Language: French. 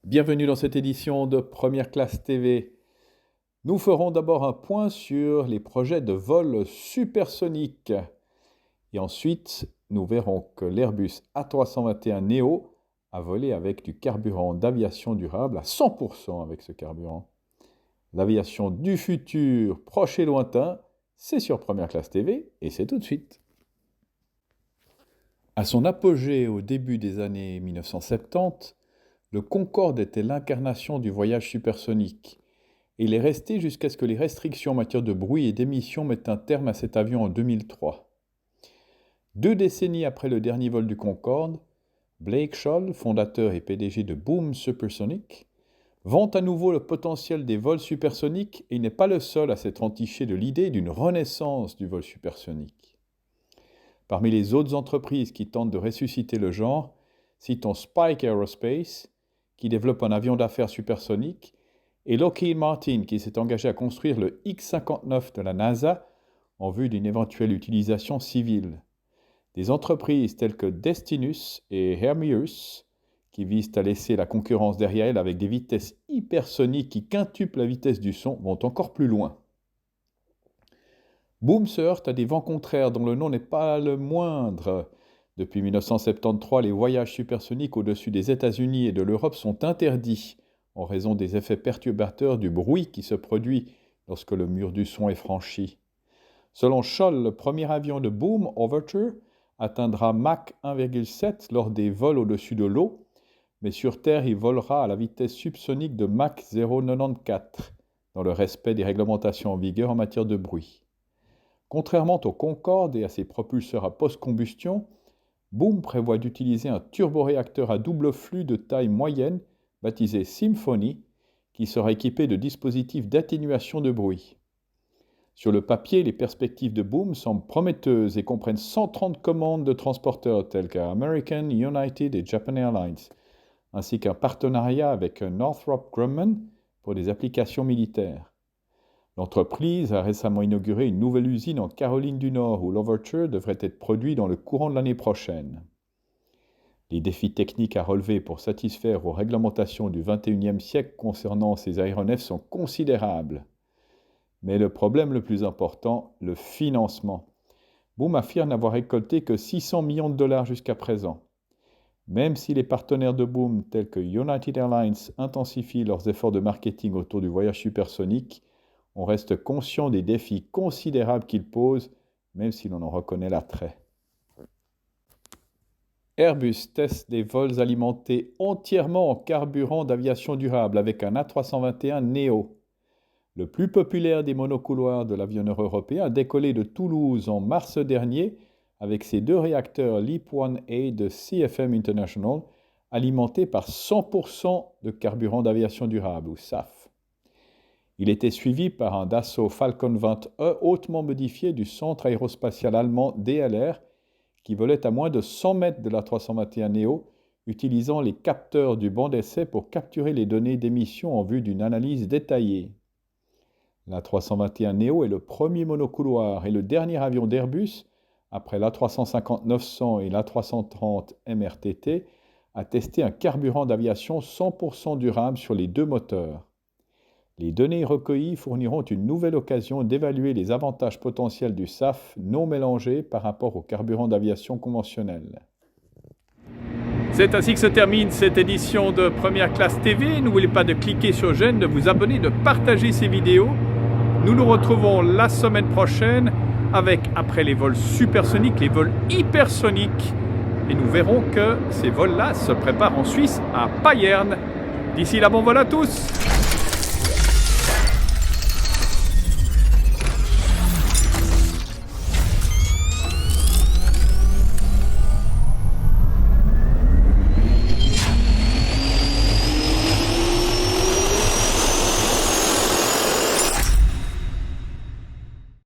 Bienvenue dans cette édition de Première Classe TV. Nous ferons d'abord un point sur les projets de vol supersonique. Et ensuite, nous verrons que l'Airbus A321neo a volé avec du carburant d'aviation durable à 100% avec ce carburant. L'aviation du futur, proche et lointain, c'est sur Première Classe TV et c'est tout de suite. À son apogée au début des années 1970, le Concorde était l'incarnation du voyage supersonique. Et il est resté jusqu'à ce que les restrictions en matière de bruit et d'émissions mettent un terme à cet avion en 2003. 2 décennies après le dernier vol du Concorde, Blake Scholl, fondateur et PDG de Boom Supersonic, vante à nouveau le potentiel des vols supersoniques et il n'est pas le seul à s'être entiché de l'idée d'une renaissance du vol supersonique. Parmi les autres entreprises qui tentent de ressusciter le genre, citons Spike Aerospace, qui développe un avion d'affaires supersonique, et Lockheed Martin, qui s'est engagé à construire le X-59 de la NASA en vue d'une éventuelle utilisation civile. Des entreprises telles que Destinus et Hermeus, qui visent à laisser la concurrence derrière elles avec des vitesses hypersoniques qui quintuplent la vitesse du son, vont encore plus loin. Boom se heurte à des vents contraires dont le nom n'est pas le moindre. Depuis 1973, les voyages supersoniques au-dessus des États-Unis et de l'Europe sont interdits en raison des effets perturbateurs du bruit qui se produit lorsque le mur du son est franchi. Selon Scholl, le premier avion de Boom, Overture, atteindra Mach 1,7 lors des vols au-dessus de l'eau, mais sur Terre, il volera à la vitesse subsonique de Mach 0,94, dans le respect des réglementations en vigueur en matière de bruit. Contrairement au Concorde et à ses propulseurs à post-combustion, Boom prévoit d'utiliser un turboréacteur à double flux de taille moyenne, baptisé Symphony, qui sera équipé de dispositifs d'atténuation de bruit. Sur le papier, les perspectives de Boom semblent prometteuses et comprennent 130 commandes de transporteurs tels qu'American, United et Japan Airlines, ainsi qu'un partenariat avec Northrop Grumman pour des applications militaires. L'entreprise a récemment inauguré une nouvelle usine en Caroline du Nord où l'Overture devrait être produit dans le courant de l'année prochaine. Les défis techniques à relever pour satisfaire aux réglementations du XXIe siècle concernant ces aéronefs sont considérables. Mais le problème le plus important, le financement. Boom affirme n'avoir récolté que 600 millions de dollars jusqu'à présent. Même si les partenaires de Boom tels que United Airlines intensifient leurs efforts de marketing autour du voyage supersonique, on reste conscient des défis considérables qu'il pose, même si l'on en reconnaît l'attrait. Airbus teste des vols alimentés entièrement en carburant d'aviation durable avec un A321neo. Le plus populaire des monocouloirs de l'avionneur européen a décollé de Toulouse en mars dernier avec ses 2 réacteurs LEAP-1A de CFM International alimentés par 100% de carburant d'aviation durable, ou SAF. Il était suivi par un Dassault Falcon 20E hautement modifié du centre aérospatial allemand DLR qui volait à moins de 100 mètres de l'A321neo, utilisant les capteurs du banc d'essai pour capturer les données d'émission en vue d'une analyse détaillée. L'A321neo est le premier monocouloir et le dernier avion d'Airbus, après l'A350-900 et l'A330 MRTT, à tester un carburant d'aviation 100% durable sur les 2 moteurs. Les données recueillies fourniront une nouvelle occasion d'évaluer les avantages potentiels du SAF non mélangé par rapport au carburant d'aviation conventionnel. C'est ainsi que se termine cette édition de Première Classe TV. N'oubliez pas de cliquer sur j'aime, de vous abonner, de partager ces vidéos. Nous nous retrouvons la semaine prochaine avec, après les vols supersoniques, les vols hypersoniques. Et nous verrons que ces vols-là se préparent en Suisse, à Payerne. D'ici là, bon vol à tous!